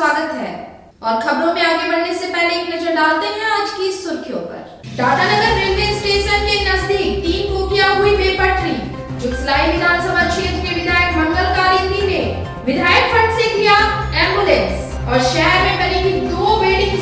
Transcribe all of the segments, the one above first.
स्वागत है और खबरों में आगे बढ़ने से पहले एक नजर डालते हैं आज की सुर्खियों पर। टाटानगर रेलवे स्टेशन के नजदीक 3 बोगियां हुई बेपटरी। जुगसलाई विधानसभा क्षेत्र के विधायक मंगल कालिंदी ने विधायक फंड से किया एम्बुलेंस और शहर में बनेगी 2 वेटिंग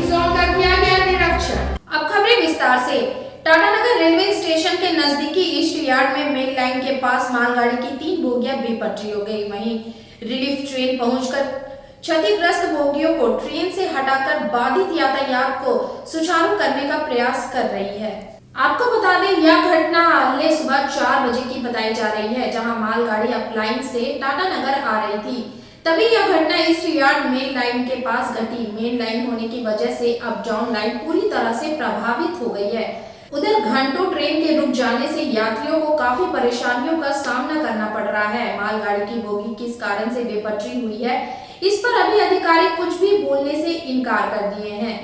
जोन का किया गया निरीक्षण। अब खबरें विस्तार से। टाटानगर रेलवे स्टेशन के नजदीकी ईस्ट यार्ड में मेन लाइन के पास मालगाड़ी की 3 बोगियां बेपटरी हो गई। वहीं रिलीफ ट्रेन पहुंचकर क्षतिग्रस्त बोगियों को ट्रेन से हटाकर बाधित यातायात को सुचारू करने का प्रयास कर रही है। आपको बता दें यह घटना अगले सुबह 4 बजे की बताई जा रही है, जहां मालगाड़ी अप लाइन से टाटानगर आ रही थी। तभी यह घटना ईस्ट यार्ड मेन लाइन के पास घटी। मेन लाइन होने की वजह से अप डाउन लाइन पूरी तरह से प्रभावित हो गई है। उधर घंटों ट्रेन के रुक जाने से यात्रियों को काफी परेशानियों का सामना करना पड़ रहा है। मालगाड़ी की बोगी किस कारण से बेपटरी हुई है, इस पर अभी अधिकारी कुछ भी बोलने से इनकार कर दिए हैं।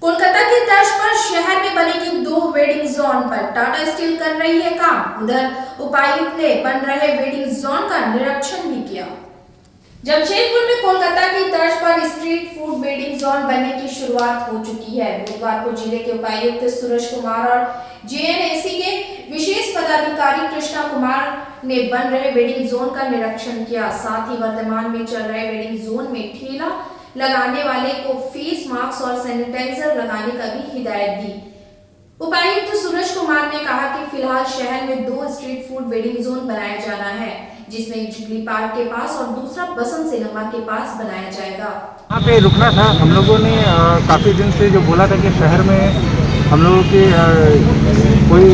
कोलकाता की तर्ज पर शहर में बनेगी 2 वेटिंग जोन पर टाटा स्टील कर रही है काम। उधर उपायुक्त ने बन रहे वेटिंग जोन का निरीक्षण भी किया। जमशेदपुर में कोलकाता की तर्ज पर स्ट्रीट फूड वेटिंग जोन बनने की शुरुआत हो चुकी है। बुधवार को जिले के उपायुक्त सूरज कुमार और जेएनएसी के विशेष पदाधिकारी कृष्णा कुमार ने बन रहे वेटिंग जोन का निरीक्षण किया। साथ ही वर्तमान में चल रहे वेटिंग जोन में ठेला लगाने वाले को फेस मास्क और सैनिटाइजर लगाने का भी हिदायत दी। उपायुक्त सूरज कुमार ने कहा कि फिलहाल शहर में 2 स्ट्रीट फूड वेटिंग जोन बनाया जाना है, जिसमें एक जुबली पार्क के पास और दूसरा बसंत सिनेमा के पास बनाया जाएगा। यहाँ पे रुकना था। हम लोगों ने काफ़ी दिन से जो बोला था कि शहर में हम लोगों के कोई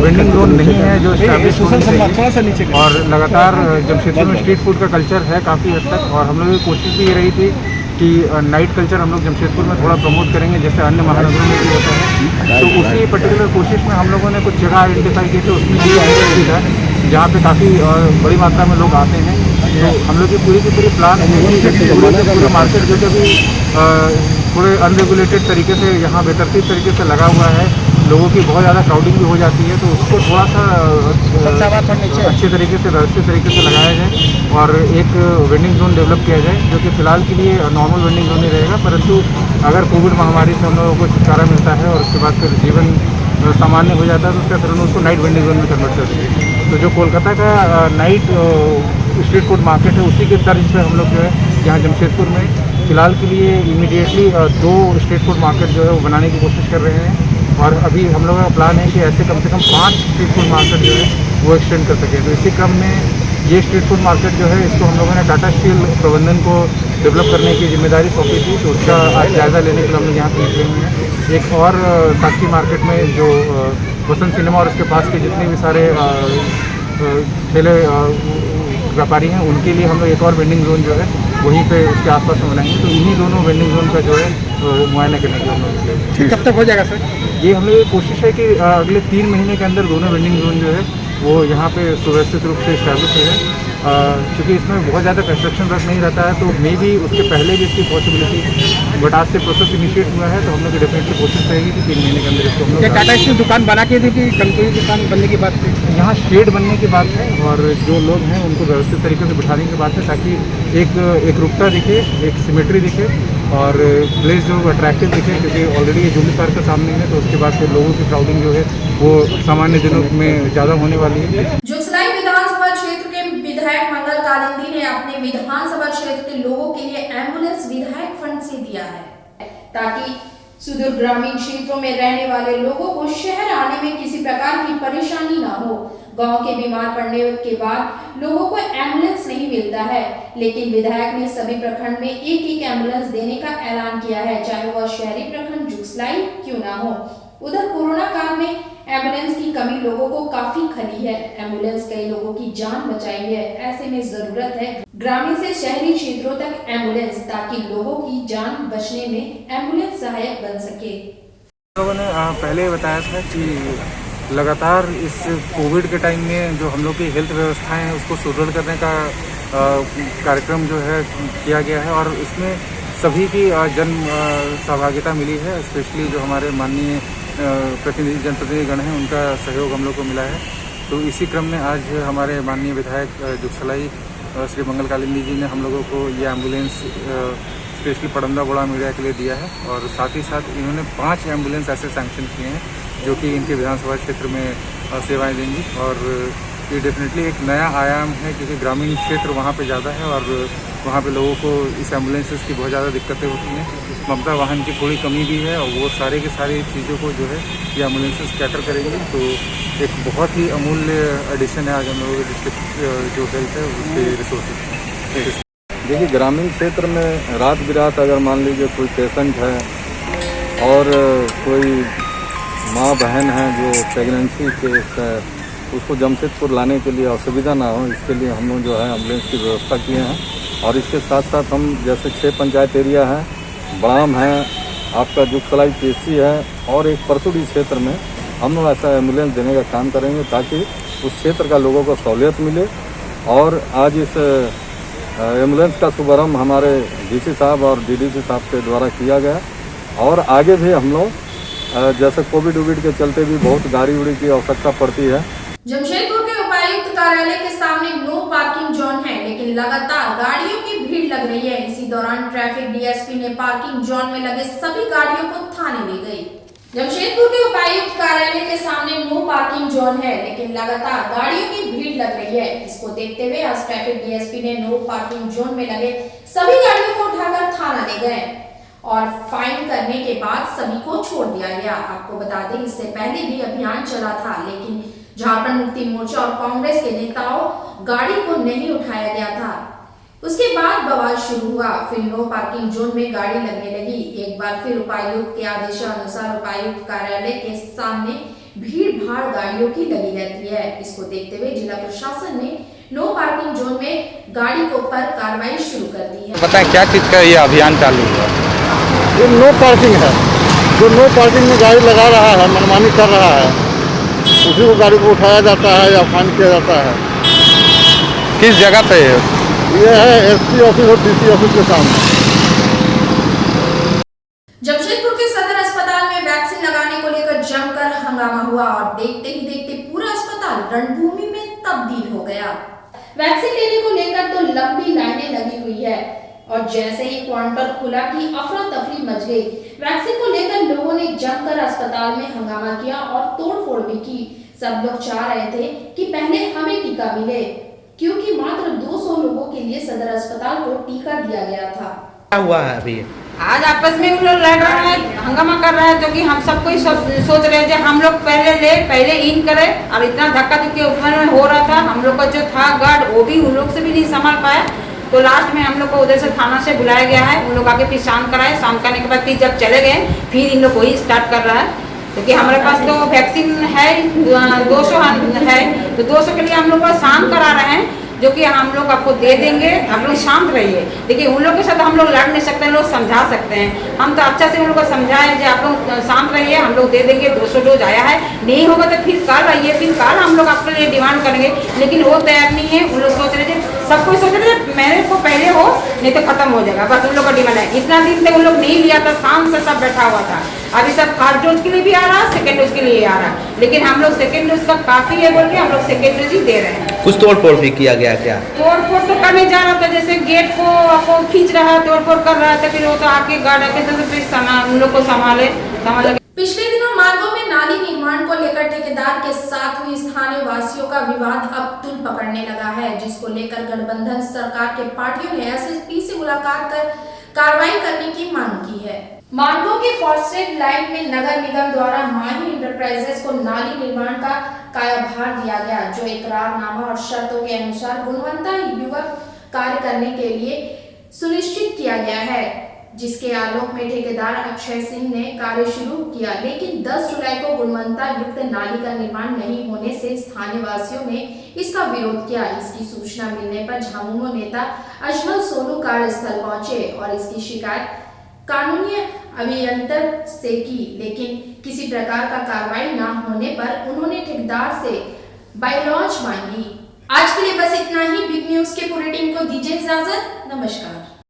वेंडिंग जोन नहीं है जो एस्टैब्लिश होनी और लगातार जमशेदपुर में स्ट्रीट फूड का कल्चर है काफ़ी हद तक, और हम लोगों की कोशिश भी ये रही थी कि नाइट कल्चर हम लोग जमशेदपुर में थोड़ा प्रमोट करेंगे जैसे अन्य महानगरों में भी होता है। तो उसी पर्टिकुलर कोशिश में हम लोगों ने कुछ जगह आइडेंटिफाई की थी, उसमें भी था जहाँ पे काफ़ी बड़ी मात्रा में लोग आते हैं। तो हम लोग की पूरी प्लान पूरे मार्केट जो कि अभी थोड़े अनरेगुलेटेड तरीके से यहाँ बेतरतीब तरीके से लगा हुआ है, लोगों की बहुत ज़्यादा क्राउडिंग भी हो जाती है, तो उसको थोड़ा सा अच्छे तरीके से व्यवस्थित तरीके से लगाया जाए और एक वेंडिंग जोन डेवलप किया जाए, जो कि फ़िलहाल के लिए नॉर्मल वेंडिंग जोन ही रहेगा। परंतु अगर कोविड महामारी से हम लोगों को छुटकारा मिलता है और उसके बाद फिर जीवन सामान्य हो जाता है तो उसका फिर उसको नाइट वेंडिंग जोन में कन्वर्ट कर देंगे। तो जो कोलकाता का नाइट स्ट्रीट फूड मार्केट है उसी के तर्ज पे हम लोग जो है यहाँ जमशेदपुर में फ़िलहाल के लिए इमीडिएटली 2 स्ट्रीट फूड मार्केट जो है वो बनाने की कोशिश कर रहे हैं। और अभी हम लोगों का प्लान है कि ऐसे कम से कम 5 स्ट्रीट फूड मार्केट जो है वो एक्सटेंड कर सकें। तो इसी क्रम में ये स्ट्रीट फूड मार्केट जो है इसको हम लोगों ने टाटा स्टील प्रबंधन को डेवलप करने की जिम्मेदारी सौंपी थी, तो उसका आज जायज़ा लेने के लिए हम लोग यहाँ पहुँचे हुए हैं। एक और साक्षी मार्केट में जो बसंत सिनेमा और उसके पास के जितने भी सारे ठेले व्यापारी हैं उनके लिए हम लोग एक और वेंडिंग जोन जो है वहीं पे उसके आसपास में बनाएंगे। तो इन्हीं दोनों वेंडिंग जोन का जो है मुआयना करने के लिए हम लोग कब तक हो जाएगा सर? ये हम लोग की कोशिश है कि अगले 3 महीने के अंदर दोनों वेंडिंग जोन जो है वो यहाँ पे सुव्यवस्थित रूप से इस्टेब्लिश हो जाए। क्योंकि इसमें बहुत ज़्यादा कंस्ट्रक्शन वर्क नहीं रहता है, तो मे भी उसके पहले भी इसकी पॉसिबिलिटी, बट आज से प्रोसेस इनिशिएट हुआ है तो हम लोग की डेफिनेटली कोशिश रहेगी कि 3 महीने के अंदर इसको हम लोग टाटा स्टील दुकान बना के दी थी, कंपनी दुकान बनने की बात थी, यहाँ शेड बनने की बात है और जो लोग हैं उनको व्यवस्थित तरीके से बिठाने की बात है, ताकि एक रूपता दिखे, एक सिमेट्री दिखे और प्लेस जो अट्रैक्टिव दिखे। क्योंकि ऑलरेडी ये जुबली पार्क के सामने है, तो उसके बाद फिर लोगों की क्राउडिंग जो है वो सामान्य दिनों में ज़्यादा होने वाली है। जुगसलाई विधानसभा क्षेत्र के विधायक मंगल कालिंदी ने अपने विधानसभा क्षेत्र के लोगों के लिए एम्बुलेंस विधायक फंड से दिया है, ताकि सुदूर ग्रामीण क्षेत्रों में रहने वाले लोगों को शहर आने में किसी प्रकार की परेशानी ना हो। गांव के बीमार पड़ने के बाद लोगों को एम्बुलेंस नहीं मिलता है, लेकिन विधायक ने सभी प्रखंड में एक एम्बुलेंस देने का ऐलान किया है, चाहे वह शहरी प्रखंड जुगसलाई क्यों ना हो। उधर कोरोना काल में एम्बुलेंस की कमी लोगों को काफी खली है। एम्बुलेंस कई लोगों की जान बचाई है, ऐसे में जरूरत है ग्रामीण से शहरी क्षेत्रों तक एम्बुलेंस, ताकि लोगों की जान बचने में एम्बुलेंस सहायक बन सके। लोगों ने पहले बताया था कि लगातार इस कोविड के टाइम में जो हम लोग की हेल्थ व्यवस्थाएं हैं उसको सुदृढ़ करने का कार्यक्रम जो है किया गया है और इसमें सभी की जन सहभागिता मिली है। स्पेशली जो हमारे माननीय प्रतिनिधि जनप्रतिनिधिगण हैं उनका सहयोग हम लोग को मिला है। तो इसी क्रम में आज हमारे माननीय विधायक जुगसलाई श्री मंगल कालिंदी जी ने हम लोगों को ये एम्बुलेंस स्पेशली पड़ंदा बोड़ा मीडिया के लिए दिया है। और साथ ही साथ इन्होंने 5 एम्बुलेंस ऐसे सैंक्शन किए हैं जो कि इनके विधानसभा क्षेत्र में सेवाएं देंगी। और ये डेफिनेटली एक नया आयाम है क्योंकि ग्रामीण क्षेत्र वहाँ पे ज़्यादा है और वहाँ पे लोगों को इस एम्बुलेंसेस की बहुत ज़्यादा दिक्कतें होती हैं। ममता वाहन की थोड़ी कमी भी है और वो सारे के सारी चीज़ों को जो है ये एम्बुलेंसेस कैटर करेंगी। तो एक बहुत ही अमूल्य एडिशन है आज हम लोगों के डिस्ट्रिक्ट जो हेल्थ है उसके रिसोर्सेज। देखिए, ग्रामीण क्षेत्र में रात बिरात अगर मान लीजिए कोई पेशेंट है और कोई माँ बहन है जो प्रेगनेंसी केस है, उसको जमशेदपुर लाने के लिए असुविधा ना हो, इसके लिए हम लोग जो है एम्बुलेंस की व्यवस्था किए हैं। और इसके साथ साथ हम जैसे 6 पंचायत एरिया है, बड़ाम है, आपका जुगसलाई पेशी है और एक परसुड़ी क्षेत्र में हम लोग ऐसा एम्बुलेंस देने का काम करेंगे ताकि उस क्षेत्र का लोगों को सहूलियत मिले। और आज इस एम्बुलेंस का शुभारम्भ हमारे डीसी साहब और डीडीसी साहब के द्वारा किया गया। और आगे भी हम लोग जैसे कोविड के चलते भी बहुत गाड़ी उड़ी की आवश्यकता पड़ती है। जमशेदपुर के उपायुक्त कार्यालय के सामने नो पार्किंग जोन है, लेकिन लगातार गाड़ियों की भीड़ लग रही है। इसी दौरान ट्रैफिक डीएसपी ने पार्किंग जोन में लगे सभी गाड़ियों को थाने ले गई। जमशेदपुर के उपायुक्त कार्यालय के सामने नो पार्किंग जोन है, लेकिन लगातार गाड़ियों की भीड़ लग रही है। इसको देखते हुए आज ट्रैफिक डीएसपी ने नो पार्किंग जोन में लगे सभी गाड़ियों को उठाकर थाना ले गए और फाइन करने के बाद सभी को छोड़ दिया गया। आपको बता दें, इससे पहले भी अभियान चला था, लेकिन झारखंड मुक्ति मोर्चा और कांग्रेस के नेताओं गाड़ी को नहीं उठाया गया था। उसके बाद बवाल शुरू हुआ। फिर नो पार्किंग जोन में गाड़ी लगने लगी। एक बार फिर उपायुक्त के आदेशानुसार उपायुक्त कार्यालय के सामने भीड़ भाड़ गाड़ियों की लगी रहती है। इसको देखते हुए जिला प्रशासन ने नो पार्किंग जोन में गाड़ी को पर कार्रवाई शुरू कर दी है। बताएं क्या चीज़ का ये अभियान चालू हुआ? ये नो पार्किंग है। जो नो पार्किंग में गाड़ी लगा रहा है, मनमानी कर रहा है, उसी को गाड़ी को उठाया जाता है या फाइन किया जाता है। किस जगह पे है? ये है एसपी ऑफिस और डीसी ऑफिस के सामने। जमशेदपुर के सदर अस्पताल में वैक्सीन लगाने को लेकर जमकर हंगामा हुआ और देखते ही देखते पूरा अस्पताल रणभूमि में तब्दील हो गया। वैक्सीन लेने को लेकर तो लंबी लाइनें लगी हुई है और जैसे ही काउंटर खुला कि अफरा तफरी मच गई। वैक्सीन को लेकर लोगों ने जमकर अस्पताल में हंगामा किया और तोड़फोड़ भी की। सब लोग चाह रहे थे कि पहले हमें टीका मिले, क्योंकि मात्र 200 लोगों के लिए सदर अस्पताल को टीका दिया गया था। क्या हुआ है अभी? आज आपस में उन लोग लड़ रहा है, हंगामा कर रहा है, क्योंकि हम सबको ही सोच रहे थे हम लोग पहले इन करें। और इतना धक्का धुक्की ऊपर में हो रहा था, हम लोग का जो था गार्ड वो भी उन लोग से भी नहीं संभाल पाया। तो लास्ट में हम लोग को उधर से थाना से बुलाया गया है। उन लोग आके फिर शांत कराए। शांत करने के बाद फिर जब चले गए फिर इन लोग वही स्टार्ट कर रहा है, क्योंकि हमारे पास तो वैक्सीन है 200 है, तो 200 के लिए हम लोग को शांत करा रहे हैं, जो कि हम लोग आपको दे देंगे, आप लोग शांत रहिए। देखिए उन लोग के साथ हम लोग लड़ नहीं सकते, लोग समझा सकते हैं। हम तो अच्छा से उन लोग को समझाएं कि आप लोग शांत रहिए, हम लोग दे देंगे। 200 डोज आया है, नहीं होगा तो फिर कल आइए, फिर कल हम लोग आपके लिए डिमांड करेंगे। लेकिन वो तैयार नहीं है। उन लोग सोच रहे थे, सब कोई सोच रहे थे मेरे को पहले हो नहीं तो खत्म हो जाएगा, बस उन लोग का डिमांड है। इतना दिन तक उन लोग नहीं लिया था, शाम से सब बैठा हुआ था। अभी सब फर्स्ट डोज के लिए भी आ रहा है, सेकेंड डोज के लिए आ रहा है, लेकिन हम लोग सेकेंड डोज का काफी है बोल के हम लोग सेकेंड डोज ही दे रहे हैं। कुछ तोड़फोड़ भी किया गया क्या? तोड़फोड़ तो करने जा रहा था, जैसे गेट को आपको खींच रहा है, तोड़फोड़ कर रहा था, फिर वो तो आके गार्ड आके तो फिर उन लोग को संभाले। पिछले दिनों मार्गों में नाली निर्माण को लेकर ठेकेदार के साथ हुई स्थानीय वासियों का विवाद अब तुल पकड़ने लगा है, जिसको लेकर गठबंधन सरकार के पार्टियों ने एसएसपी से मुलाकात कर कार्रवाई करने की मांग की है। मार्गों के फॉस्टेड लाइन में नगर निगम द्वारा माही इंटरप्राइजेस को नाली निर्माण का कायाभार दिया गया, जो इकरारनामा और शर्तों के अनुसार गुणवत्ता युक्त कार्य करने के लिए सुनिश्चित किया गया है, जिसके आलोक में ठेकेदार अक्षय सिंह ने कार्य शुरू किया। लेकिन 10 जुलाई को गुणवत्ता युक्त नाली का निर्माण नहीं होने से स्थानीय वासियों ने इसका विरोध किया। इसकी सूचना मिलने पर झामुमो नेता अजमल सोनू कार्यस्थल पहुंचे और इसकी शिकायत कानूनी अभियंतर से की, लेकिन किसी प्रकार का कार्रवाई न होने पर उन्होंने ठेकेदार से बायलॉन्च मांगी। आज के लिए बस इतना ही। बिग न्यूज के पूरी टीम को दीजिए इजाजत। नमस्कार।